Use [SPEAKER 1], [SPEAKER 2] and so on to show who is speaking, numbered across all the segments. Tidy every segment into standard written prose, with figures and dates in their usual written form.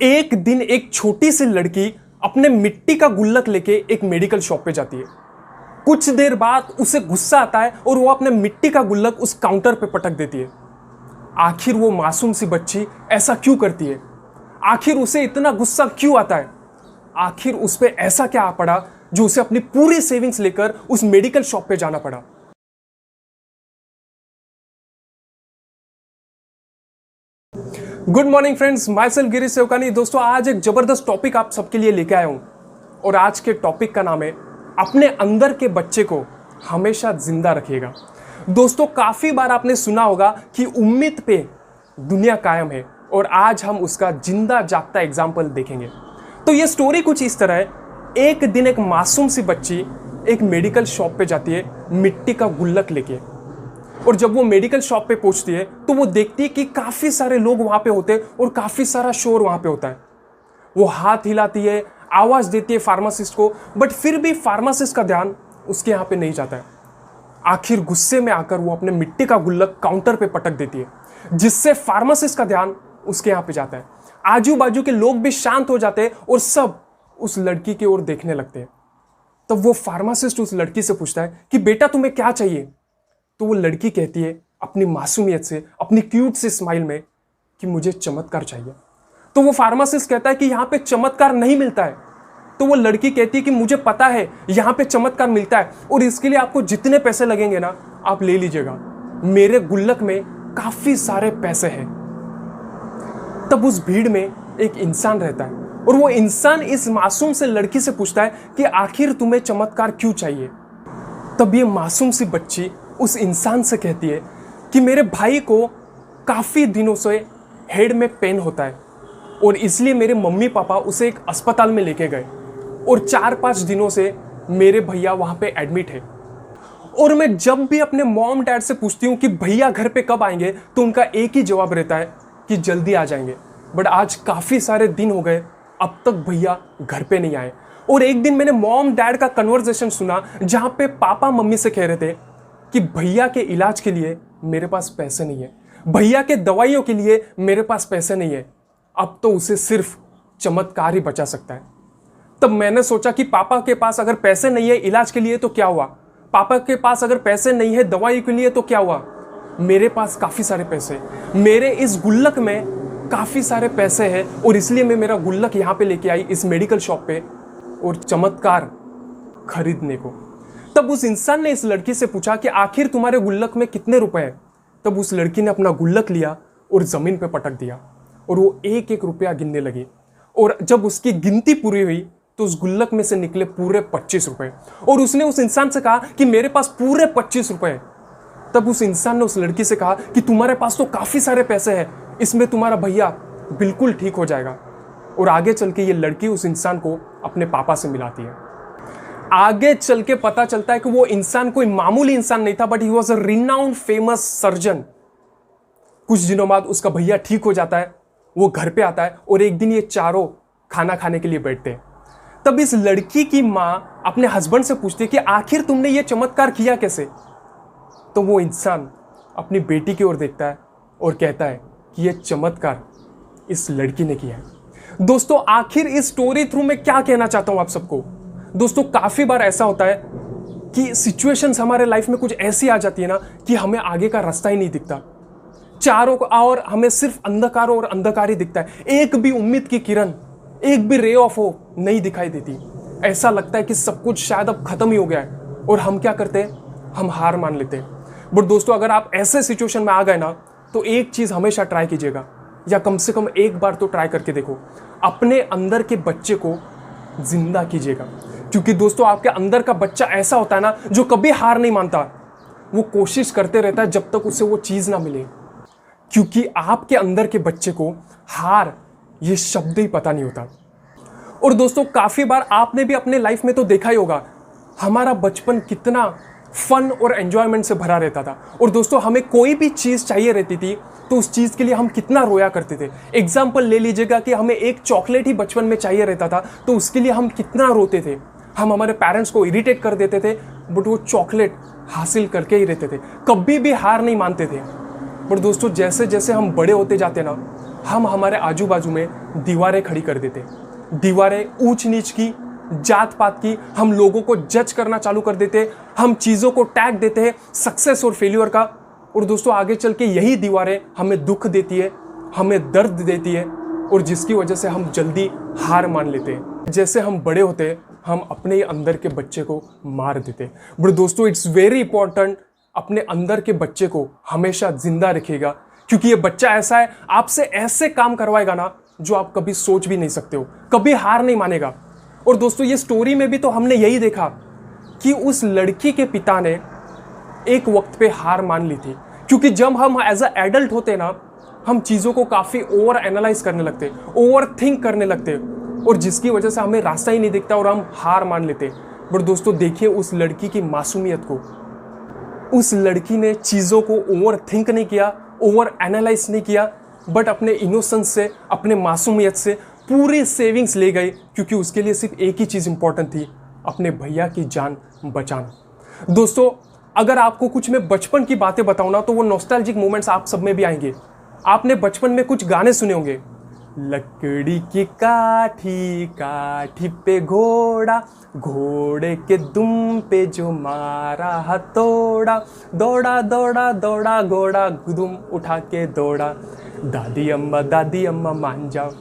[SPEAKER 1] एक दिन एक छोटी सी लड़की अपने मिट्टी का गुल्लक लेके एक मेडिकल शॉप पे जाती है। कुछ देर बाद उसे गुस्सा आता है और वो अपने मिट्टी का गुल्लक उस काउंटर पे पटक देती है। आखिर वो मासूम सी बच्ची ऐसा क्यों करती है? आखिर उसे इतना गुस्सा क्यों आता है? आखिर उस पे ऐसा क्या आ पड़ा जो उसे अपनी पूरी सेविंग्स लेकर उस मेडिकल शॉप पे जाना पड़ा? Good morning friends, myself Girish Sevakani. दोस्तों, आज एक जबरदस्त टॉपिक आप सबके लिए लेके आया हूं और आज के टॉपिक का नाम है अपने अंदर के बच्चे को हमेशा जिंदा रखिएगा। दोस्तों, काफी बार आपने सुना होगा कि उम्मीद पे दुनिया कायम है और आज हम उसका जिंदा जागता एग्जाम्पल देखेंगे। तो ये स्टोरी कुछ इस तरह है। एक दिन एक मासूम सी बच्ची एक मेडिकल शॉप पे जाती है मिट्टी का गुल्लक लेके, और जब वो मेडिकल शॉप पे पहुंचती है तो वो देखती है कि काफी सारे लोग वहां पे होते हैं और काफी सारा शोर वहां पे होता है। वो हाथ हिलाती है, आवाज देती है फार्मासिस्ट को, बट फिर भी फार्मासिस्ट का ध्यान उसके यहाँ पे नहीं जाता है। आखिर गुस्से में आकर वो अपने मिट्टी का गुल्लक काउंटर पे पटक देती है, जिससे फार्मासिस्ट का ध्यान उसके यहाँ पे जाता है। आजू बाजू के लोग भी शांत हो जाते हैं और सब उस लड़की की ओर देखने लगते हैं। तब वो फार्मासिस्ट उस लड़की से पूछता है कि बेटा तुम्हें क्या चाहिए? तो वो लड़की कहती है अपनी मासूमियत से, अपनी क्यूट से स्माइल में कि मुझे चमत्कार चाहिए। तो वो फार्मासिस्ट कहता है कि यहाँ पे चमत्कार नहीं मिलता है। तो वो लड़की कहती है कि मुझे पता है यहाँ पे चमत्कार मिलता है और इसके लिए आपको जितने पैसे लगेंगे ना आप ले लीजिएगा, मेरे गुल्लक में काफी सारे पैसे हैं। तब उस भीड़ में एक इंसान रहता है और वो इंसान इस मासूम से लड़की से पूछता है कि आखिर तुम्हें चमत्कार क्यों चाहिए? तब ये मासूम सी बच्ची उस इंसान से कहती है कि मेरे भाई को काफ़ी दिनों से हेड में पेन होता है और इसलिए मेरे मम्मी पापा उसे एक अस्पताल में लेके गए और 4-5 दिनों से मेरे भैया वहाँ पे एडमिट है। और मैं जब भी अपने मॉम डैड से पूछती हूँ कि भैया घर पे कब आएंगे, तो उनका एक ही जवाब रहता है कि जल्दी आ जाएंगे। बट आज काफ़ी सारे दिन हो गए, अब तक भैया घर पे नहीं आए। और एक दिन मैंने मॉम डैड का कन्वर्सेशन सुना जहाँ पे पापा मम्मी से कह रहे थे कि भैया के इलाज के लिए मेरे पास पैसे नहीं है, भैया के दवाइयों के लिए मेरे पास पैसे नहीं है, अब तो उसे सिर्फ चमत्कार ही बचा सकता है। तब मैंने सोचा कि पापा के पास अगर पैसे नहीं है इलाज के लिए तो क्या हुआ, पापा के पास अगर पैसे नहीं है दवाई के लिए तो क्या हुआ, मेरे पास काफ़ी सारे पैसे, मेरे इस गुल्लक में काफ़ी सारे पैसे हैं और इसलिए मैं मेरा गुल्लक यहाँ पे लेके आई इस मेडिकल शॉप पे और चमत्कार खरीदने को। तब उस इंसान ने इस लड़की से पूछा कि आखिर तुम्हारे गुल्लक में कितने रुपए हैं? तब उस लड़की ने अपना गुल्लक लिया और जमीन पे पटक दिया और वो एक एक रुपया गिनने लगी। और जब उसकी गिनती पूरी हुई तो उस गुल्लक में से निकले पूरे 25 रुपए और उसने उस इंसान से कहा कि मेरे पास पूरे 25 रुपए हैं। तब उस इंसान ने उस लड़की से कहा कि तुम्हारे पास तो काफी सारे पैसे हैं, इसमें तुम्हारा भैया बिल्कुल ठीक हो जाएगा। और आगे चल के ये लड़की उस इंसान को अपने पापा से मिलाती है। आगे चल के पता चलता है कि वो इंसान कोई मामूली इंसान नहीं था, but he was a renowned famous surgeon. कुछ दिनों बाद उसका भैया ठीक हो जाता है, वो घर पे आता है और एक दिन ये चारों खाना खाने के लिए बैठते हैं। तब इस लड़की की माँ अपने हस्बैंड से पूछती है कि आखिर तुमने ये चमत्कार किया कैसे? तो वो इंसान अपनी बेटी की ओर देखता है और कहता है कि यह चमत्कार इस लड़की ने किया है। दोस्तों, आखिर इस स्टोरी थ्रू मैं क्या कहना चाहता हूं आप सबको? दोस्तों, काफी बार ऐसा होता है कि सिचुएशंस हमारे लाइफ में कुछ ऐसी आ जाती है ना कि हमें आगे का रास्ता ही नहीं दिखता, चारों और हमें सिर्फ अंधकार और अंधकार ही दिखता है। एक भी उम्मीद की किरण, एक भी रे ऑफ होप नहीं दिखाई देती। ऐसा लगता है कि सब कुछ शायद अब खत्म ही हो गया है और हम क्या करते हैं, हम हार मान लेते हैं। बट दोस्तों, अगर आप ऐसे सिचुएशन में आ गए ना तो एक चीज हमेशा ट्राई कीजिएगा, या कम से कम एक बार तो ट्राई करके देखो, अपने अंदर के बच्चे को जिंदा कीजिएगा। क्योंकि दोस्तों, आपके अंदर का बच्चा ऐसा होता है ना जो कभी हार नहीं मानता, वो कोशिश करते रहता है जब तक उसे वो चीज ना मिले। क्योंकि आपके अंदर के बच्चे को हार ये शब्द ही पता नहीं होता। और दोस्तों, काफी बार आपने भी अपने लाइफ में तो देखा ही होगा, हमारा बचपन कितना फन और एंजॉयमेंट से भरा रहता था। और दोस्तों, हमें कोई भी चीज चाहिए रहती थी तो उस चीज के लिए हम कितना रोया करते थे। एग्जाम्पल ले लीजिएगा कि हमें एक चॉकलेट ही बचपन में चाहिए रहता था तो उसके लिए हम कितना रोते थे। हम हमारे पेरेंट्स को इरिटेट कर देते थे, बट वो चॉकलेट हासिल करके ही रहते थे, कभी भी हार नहीं मानते थे। बट दोस्तों, जैसे जैसे हम बड़े होते जाते ना, हम हमारे आजू बाजू में दीवारें खड़ी कर देते, दीवारें ऊंच नीच की, जात पात की, हम लोगों को जज करना चालू कर देते, हम चीज़ों को टैग देते हैं सक्सेस और फेल्यूर का। और दोस्तों आगे चल के यही दीवारें हमें दुख देती है, हमें दर्द देती है, और जिसकी वजह से हम जल्दी हार मान लेते हैं। जैसे हम बड़े होते हैं हम अपने ही अंदर के बच्चे को मार देते। बट दोस्तों इट्स वेरी इंपॉर्टेंट, अपने अंदर के बच्चे को हमेशा जिंदा रखिएगा, क्योंकि ये बच्चा ऐसा है आपसे ऐसे काम करवाएगा ना जो आप कभी सोच भी नहीं सकते हो, कभी हार नहीं मानेगा। और दोस्तों ये स्टोरी में भी तो हमने यही देखा कि उस लड़की के पिता ने एक वक्त पे हार मान ली थी, क्योंकि जब हम एज अ एडल्ट होते ना हम चीज़ों को काफ़ी ओवर एनालाइज करने लगते, ओवर थिंक करने लगते, और जिसकी वजह से हमें रास्ता ही नहीं दिखता और हम हार मान लेते। बट दोस्तों देखिए उस लड़की की मासूमियत को, उस लड़की ने चीज़ों को ओवर थिंक नहीं किया, ओवर एनालाइज नहीं किया, बट अपने इनोसेंस से, अपने मासूमियत से पूरी सेविंग्स ले गए, क्योंकि उसके लिए सिर्फ एक ही चीज़ इंपॉर्टेंट थी, अपने भैया की जान बचाना। दोस्तों अगर आपको कुछ मैं बचपन की बातें बताऊँ ना तो वो नॉस्टैल्जिक मोमेंट्स आप सब में भी आएंगे। आपने बचपन में कुछ गाने सुने होंगे, लकड़ी की काठी काठी पे घोड़ा, घोड़े के दुम पे जो मारा हथौड़ा, दौड़ा दौड़ा दौड़ा घोड़ा दुम उठा के दौड़ा, दादी अम्मा मान जाओ।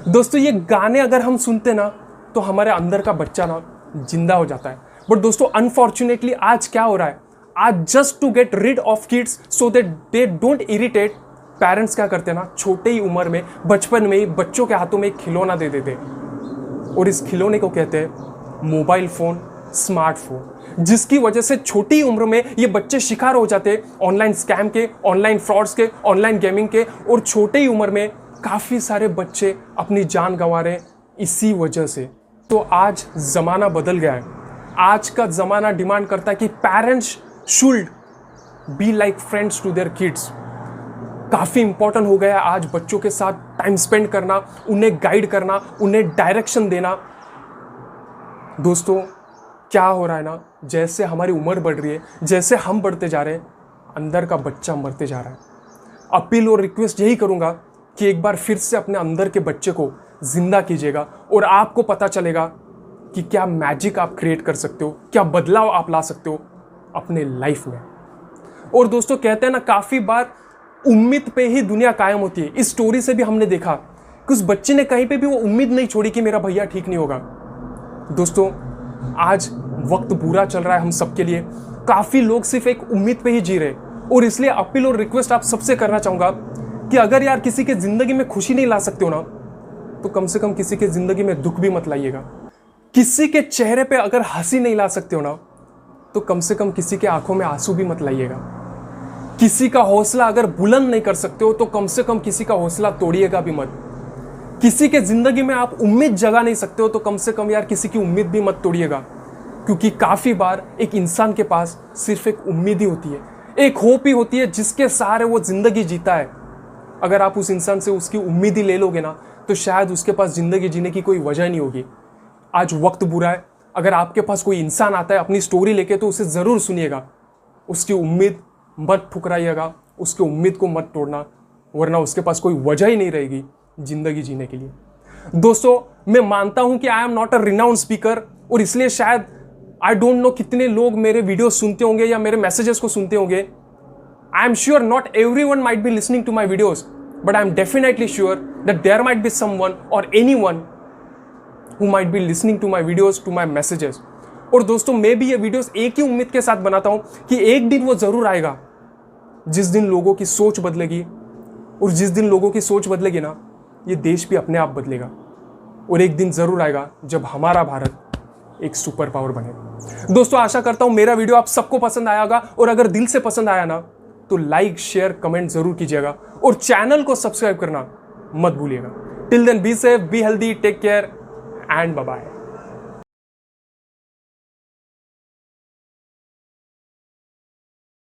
[SPEAKER 1] दोस्तों ये गाने अगर हम सुनते ना तो हमारे अंदर का बच्चा ना जिंदा हो जाता है। बट दोस्तों अनफॉर्चुनेटली आज क्या हो रहा है, आज just to get rid of kids so that they don't irritate, parents क्या करते हैं ना छोटे ही उम्र में, बचपन में ही बच्चों के हाथों में एक खिलौना दे देते, और इस खिलौने को कहते हैं मोबाइल फोन, स्मार्टफोन, जिसकी वजह से छोटी उम्र में ये बच्चे शिकार हो जाते हैं ऑनलाइन स्कैम के, ऑनलाइन फ्रॉड्स के, ऑनलाइन गेमिंग के, और छोटे ही उम्र में काफ़ी सारे बच्चे अपनी जान गंवा रहे हैं इसी वजह से। तो आज ज़माना बदल गया है, आज का ज़माना डिमांड करता है कि parents should be like friends to their kids. काफ़ी इंपॉर्टेंट हो गया है आज बच्चों के साथ टाइम स्पेंड करना, उन्हें गाइड करना, उन्हें डायरेक्शन देना। दोस्तों क्या हो रहा है ना, जैसे हमारी उम्र बढ़ रही है, जैसे हम बढ़ते जा रहे हैं, अंदर का बच्चा मरते जा रहा है। अपील और रिक्वेस्ट यही करूंगा कि एक बार फिर से अपने अंदर के बच्चे को जिंदा कीजिएगा, और आपको पता चलेगा कि क्या मैजिक आप क्रिएट कर सकते हो, क्या बदलाव आप ला सकते हो अपने लाइफ में। और दोस्तों कहते हैं ना काफ़ी बार उम्मीद पे ही दुनिया कायम होती है। इस स्टोरी से भी हमने देखा कि उस बच्चे ने कहीं पे भी वो उम्मीद नहीं छोड़ी कि मेरा भैया ठीक नहीं होगा। दोस्तों आज वक्त बुरा चल रहा है हम सबके लिए, काफ़ी लोग सिर्फ एक उम्मीद पे ही जी रहे, और इसलिए अपील और रिक्वेस्ट आप सबसे करना चाहूँगा कि अगर यार किसी के ज़िंदगी में खुशी नहीं ला सकते हो ना, तो कम से कम किसी के ज़िंदगी में दुख भी मत लाइएगा। किसी के चेहरे पे अगर हंसी नहीं ला सकते हो ना, तो कम से कम किसी के आंखों में आंसू भी मत लाइएगा। किसी का हौसला अगर बुलंद नहीं कर सकते हो तो कम से कम किसी का हौसला तोड़िएगा भी मत। किसी के ज़िंदगी में आप उम्मीद जगा नहीं सकते हो तो कम से कम यार किसी की उम्मीद भी मत तोड़िएगा, क्योंकि काफ़ी बार एक इंसान के पास सिर्फ एक उम्मीद ही होती है, एक होप ही होती है जिसके सहारे वो ज़िंदगी जीता है। अगर आप उस इंसान से उसकी उम्मीद ही ले लोगे ना तो शायद उसके पास ज़िंदगी जीने की कोई वजह नहीं होगी। आज वक्त बुरा है, अगर आपके पास कोई इंसान आता है अपनी स्टोरी लेके तो उसे ज़रूर सुनिएगा, उसकी उम्मीद मत ठुकराइएगा, उसकी उम्मीद को मत तोड़ना, वरना उसके पास कोई वजह ही नहीं रहेगी ज़िंदगी जीने के लिए। दोस्तों मैं मानता हूं कि I am not a renowned speaker, और इसलिए शायद आई डोंट नो कितने लोग मेरे वीडियो सुनते होंगे या मेरे मैसेजेस को सुनते होंगे। I am sure not everyone might be listening to my videos, but I am definitely sure that there might be someone और anyone who might be listening to my videos, to my messages। और दोस्तों मैं भी ये videos एक ही उम्मीद के साथ बनाता हूं कि एक दिन वो जरूर आएगा जिस दिन लोगों की सोच बदलेगी, और जिस दिन लोगों की सोच बदलेगी ना ये देश भी अपने आप बदलेगा, और एक दिन जरूर आएगा जब हमारा भारत एक सुपर पावर बनेगा। दोस्तों आशा करता हूं मेरा वीडियो आप सबको पसंद आया होगा, और अगर दिल से पसंद आया ना तो लाइक शेयर कमेंट जरूर कीजिएगा, और चैनल को सब्सक्राइब करना मत भूलिएगा। Till then be safe, be healthy, take care and bye-bye।